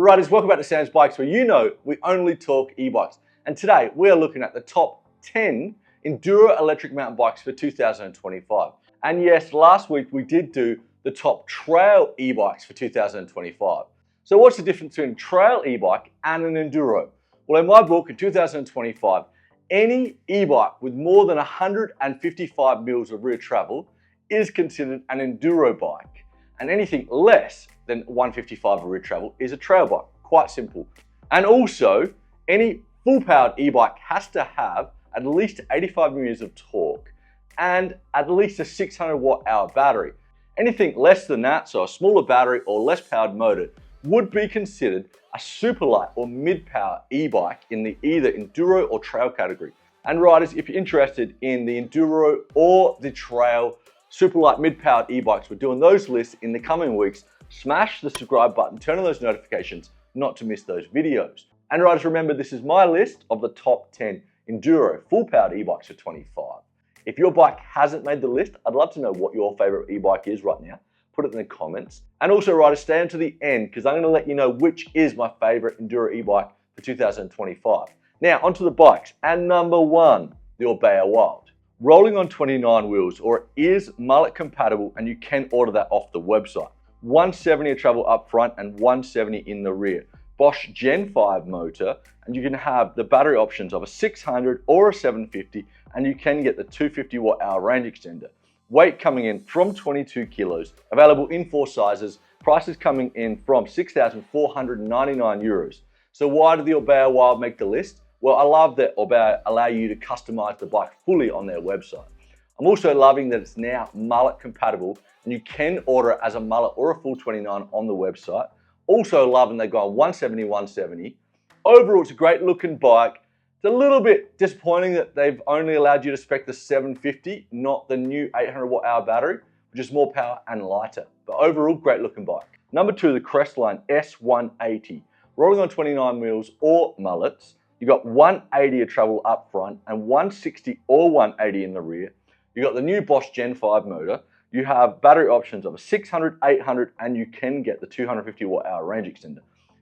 Riders, welcome back to Sam's Bikes, where you know we only talk e-bikes. And today we are looking at the top 10 Enduro electric mountain bikes for 2025. And yes, last week we did do the top trail e-bikes for 2025. So what's the difference between a trail e-bike and an Enduro? Well, in my book, in 2025, any e-bike with more than 155 mils of rear travel is considered an Enduro bike. And anything less than 155 of rear travel is a trail bike. Quite simple. And also, any full-powered e-bike has to have at least 85 newtons of torque and at least a 600 watt-hour battery. Anything less than that, so a smaller battery or less powered motor, would be considered a super light or mid-power e-bike in the either Enduro or trail category. And riders, if you're interested in the Enduro or the trail super light mid-powered e-bikes, we're doing those lists in the coming weeks. Smash the subscribe button, turn on those notifications not to miss those videos. And riders, remember, this is my list of the top 10 Enduro full-powered e-bikes for 25. If your bike hasn't made the list, I'd love to know what your favorite e-bike is right now. Put it in the comments. And also, riders, stay until the end because I'm going to let you know which is my favorite Enduro e-bike for 2025. Now, onto the bikes. And number one, the Orbea Wild. Rolling on 29 wheels, or it is mullet compatible, and you can order that off the website. 170 of travel up front and 170 in the rear. Bosch Gen 5 motor, and you can have the battery options of a 600 or a 750, and you can get the 250 watt-hour range extender. Weight coming in from 22 kilos, available in 4 sizes, prices coming in from 6,499 euros. So why did the Orbea Wild make the list? Well, I love that Orbea allow you to customize the bike fully on their website. I'm also loving that it's now mullet compatible, and you can order it as a mullet or a full 29 on the website. Also loving they've gone 170, 170. Overall, it's a great looking bike. It's a little bit disappointing that they've only allowed you to spec the 750, not the new 800 watt-hour battery, which is more power and lighter. But overall, great looking bike. Number two, the Crestline S180. Rolling on 29 wheels or mullets. You've got 180 of travel up front and 160 or 180 in the rear. You've got the new Bosch Gen 5 motor. You have battery options of a 600, 800, and you can get the 250 watt-hour range extender.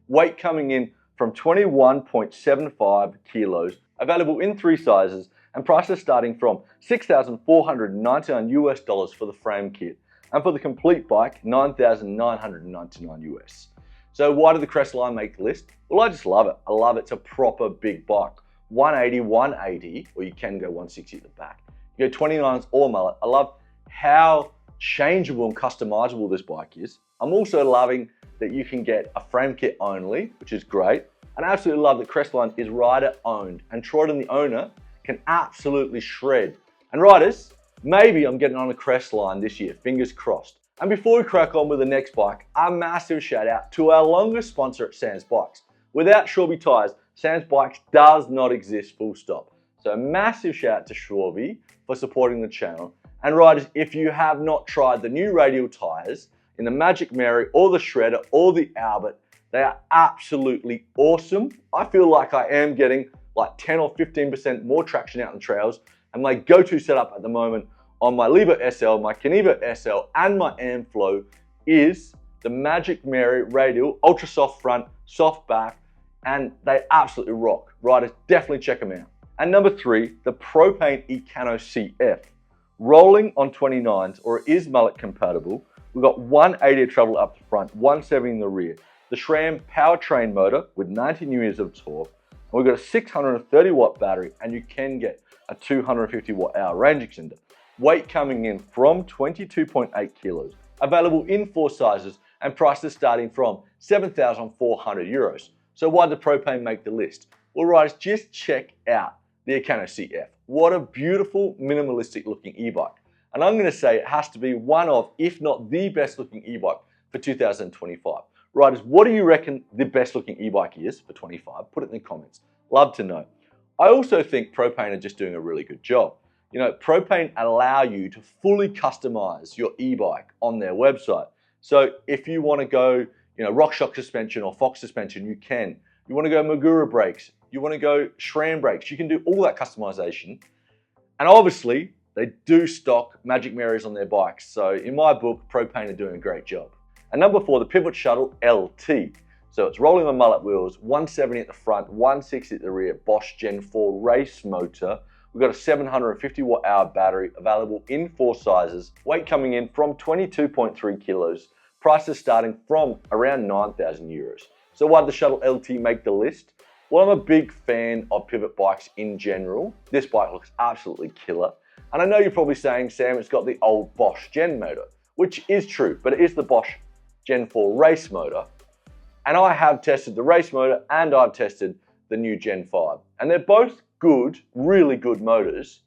Weight coming in from 21.75 kilos, available in 3 sizes, and prices starting from $6,499 US for the frame kit, and for the complete bike, $9,999 US. So why did the Crestline make the list? Well, I just love it. I love it. It's a proper big bike. 180, 180, or you can go 160 at the back. You go 29s or mullet. I love how changeable and customizable this bike is. I'm also loving that you can get a frame kit only, which is great. And I absolutely love that Crestline is rider owned, and Troyden, the owner, can absolutely shred. And riders, maybe I'm getting on a Crestline this year, fingers crossed. And before we crack on with the next bike, a massive shout out to our longest sponsor at Sam's Bikes. Without Shorby Tyres, Sam's Bikes does not exist, full stop. So a massive shout out to Shorby for supporting the channel. And riders, if you have not tried the new radial tyres in the Magic Mary or the Shredder or the Albert, they are absolutely awesome. I feel like I am getting like 10 or 15% more traction out on trails, and my go-to setup at the moment on my Lever SL, my Caneva SL, and my Airflow is the Magic Mary radial, ultra soft front, soft back, and they absolutely rock. Riders, definitely check them out. And number three, the Propain EkanoCF. Rolling on 29s, or it is mullet compatible. We've got 180 of travel up the front, 170 in the rear. The SRAM powertrain motor with 90 newtons of torque. And we've got a 630 watt battery, and you can get a 250 watt-hour range extender. Weight coming in from 22.8 kilos. Available in 4 sizes, and prices starting from 7,400 euros. So why did Propain make the list? Well, riders, just check out the EkanoCF. What a beautiful, minimalistic looking e-bike. And I'm going to say it has to be one of, if not the best looking e-bike for 2025. Riders, what do you reckon the best looking e-bike is for 25? Put it in the comments. Love to know. I also think Propain are just doing a really good job. You know, Propain allow you to fully customize your e-bike on their website. So if you want to go, RockShox suspension or Fox suspension, you can. You want to go Magura brakes, you want to go SRAM brakes, you can do all that customization. And obviously, they do stock Magic Marys on their bikes. So in my book, Propain are doing a great job. And number four, the Pivot Shuttle LT. So it's rolling on mullet wheels, 170 at the front, 160 at the rear, Bosch Gen 4 race motor. We've got a 750 watt hour battery available in 4 sizes, weight coming in from 22.3 kilos, prices starting from around 9,000 euros. So why did the Shuttle LT make the list? Well, I'm a big fan of pivot bikes in general. This bike looks absolutely killer. And I know you're probably saying, Sam, it's got the old Bosch Gen motor, which is true, but it is the Bosch Gen 4 race motor. And I have tested the race motor and I've tested the new Gen 5. And they're both good, really good motors,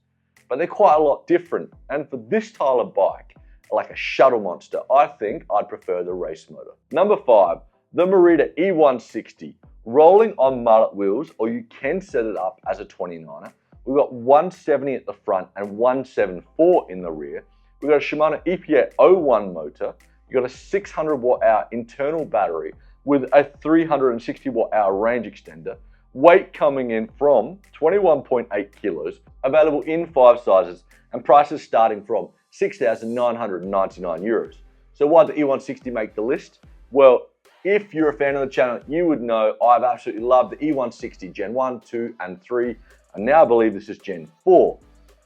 but they're quite a lot different. And for this style of bike, like a shuttle monster, I think I'd prefer the race motor. Number 5, the Merida E160, rolling on mullet wheels, or you can set it up as a 29er. We've got 170 at the front and 174 in the rear. We've got a Shimano EPA-01 motor. You've got a 600 watt hour internal battery with a 360 watt hour range extender. Weight coming in from 21.8 kilos, available in 5 sizes, and prices starting from 6,999 euros. So why did the E160 make the list? Well, if you're a fan of the channel, you would know I've absolutely loved the E160 Gen 1, 2, and 3, and now I believe this is Gen 4.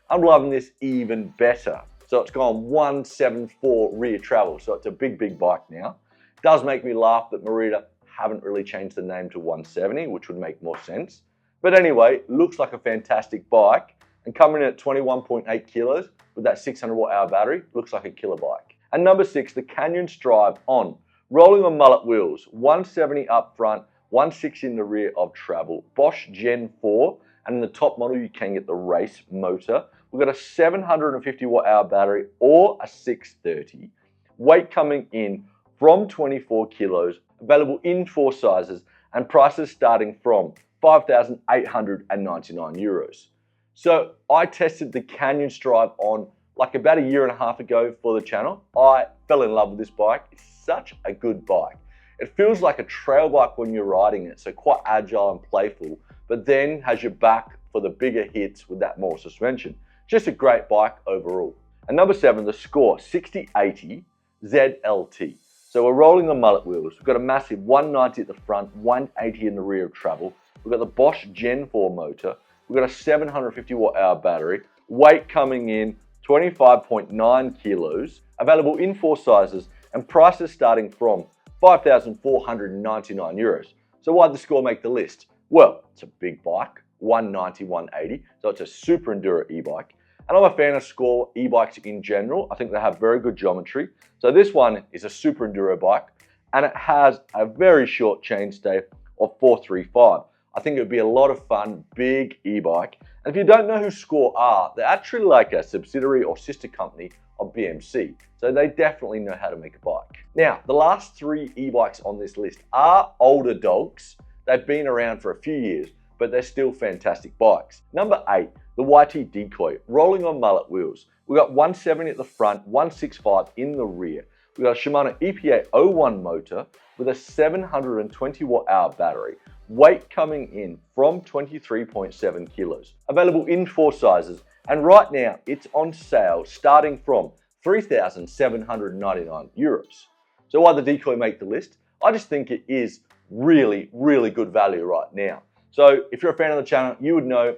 I'm loving this even better. So it's gone 174 rear travel, so it's a big bike now. It does make me laugh that Merida haven't really changed the name to 170, which would make more sense. But anyway, looks like a fantastic bike, and coming in at 21.8 kilos with that 600 watt hour battery, looks like a killer bike. And number 6, the Canyon Strive On, rolling on mullet wheels, 170 up front, 160 in the rear of travel, Bosch Gen 4, and in the top model you can get the race motor. We've got a 750 watt hour battery or a 630, weight coming in from 24 kilos, available in 4 sizes, and prices starting from 5,899 euros. So I tested the Canyon Strive On like about a year and a half ago for the channel. I fell in love with this bike. It's such a good bike. It feels like a trail bike when you're riding it, so quite agile and playful, but then has your back for the bigger hits with that more suspension. Just a great bike overall. And number 7, the Scor 6080 ZLT. So we're rolling on mullet wheels. We've got a massive 190 at the front, 180 in the rear of travel. We've got the Bosch Gen 4 motor. We've got a 750 watt hour battery. Weight coming in 25.9 kilos. Available in 4 sizes and prices starting from 5,499 euros. So why did the Scor make the list? Well, it's a big bike, 190, 180. So it's a super enduro e-bike. And I'm a fan of Scor e-bikes in general. I think they have very good geometry. So this one is a super enduro bike and it has a very short chainstay of 435. I think it would be a lot of fun, big e-bike. And if you don't know who Scor are, they're actually like a subsidiary or sister company of BMC. So they definitely know how to make a bike. Now, the last 3 e-bikes on this list are older dogs. They've been around for a few years, but they're still fantastic bikes. Number 8, the Yeti Decoy, rolling on mullet wheels. We've got 170 at the front, 165 in the rear. We've got a Shimano EPA-01 motor with a 720 watt hour battery. Weight coming in from 23.7 kilos. Available in 4 sizes, and right now it's on sale starting from 3,799 euros. So why did the Decoy make the list? I just think it is really good value right now. So if you're a fan of the channel, you would know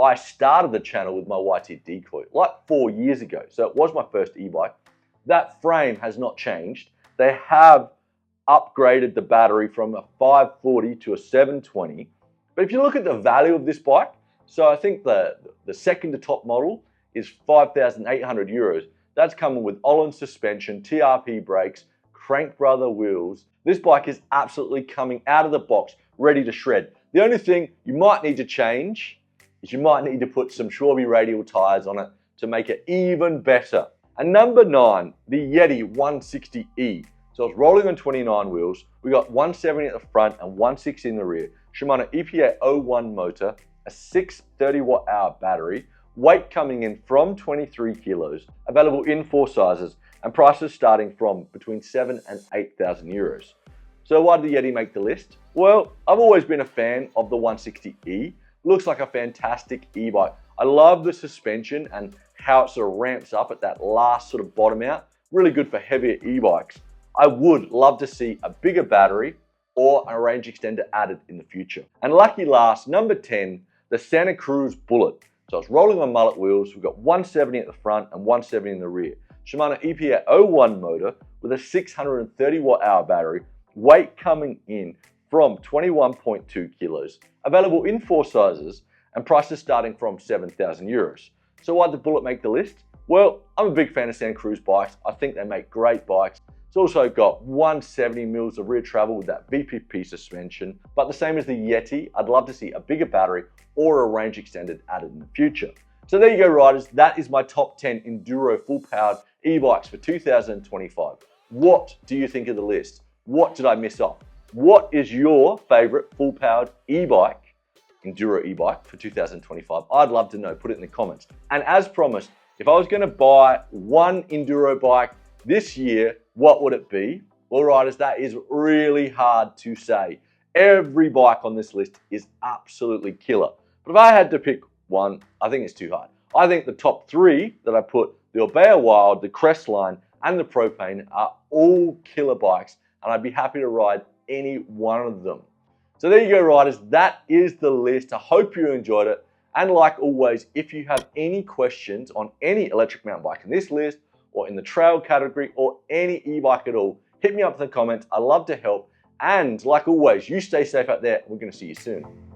I started the channel with my Yeti Decoy like 4 years ago. So it was my first e-bike. That frame has not changed. They have upgraded the battery from a 540 to a 720. But if you look at the value of this bike, so I think the second to top model is 5,800 euros. That's coming with Öhlins suspension, TRP brakes, Crank Brother wheels. This bike is absolutely coming out of the box, ready to shred. The only thing you might need to change is you might need to put some Schwalbe radial tires on it to make it even better. And number 9, the Yeti 160E. So it's rolling on 29 wheels. We got 170 at the front and 160 in the rear. Shimano EPA-01 motor, a 630 watt hour battery, weight coming in from 23 kilos, available in 4 sizes, and prices starting from between 7,000 and 8,000 euros. So why did the Yeti make the list? Well, I've always been a fan of the 160E. Looks like a fantastic e-bike. I love the suspension and how it sort of ramps up at that last sort of bottom out. Really good for heavier e-bikes. I would love to see a bigger battery or a range extender added in the future. And lucky last, number 10, the Santa Cruz Bullet. So it's rolling on mullet wheels. We've got 170 at the front and 170 in the rear. Shimano EPA 01 motor with a 630 watt-hour battery, weight coming in from 21.2 kilos, available in 4 sizes, and prices starting from 7,000 euros. So why did the Bullet make the list? Well, I'm a big fan of Santa Cruz bikes. I think they make great bikes. It's also got 170 mils of rear travel with that VPP suspension, but the same as the Yeti, I'd love to see a bigger battery or a range extender added in the future. So there you go, riders. That is my top 10 Enduro full-powered e-bikes for 2025. What do you think of the list? What did I miss off? What is your favorite full-powered e-bike, Enduro e-bike for 2025? I'd love to know. Put it in the comments. And as promised, if I was going to buy one Enduro bike this year, what would it be? Well, riders, that is really hard to say. Every bike on this list is absolutely killer. But if I had to pick one, I think it's too hard. I think the top 3 that I put, the Orbea Wild, the Crestline, and the Propain are all killer bikes, and I'd be happy to ride any one of them. So there you go, riders. That is the list. I hope you enjoyed it. And like always, if you have any questions on any electric mountain bike in this list, or in the trail category, or any e-bike at all, hit me up in the comments. I love to help. And like always, you stay safe out there. We're going to see you soon.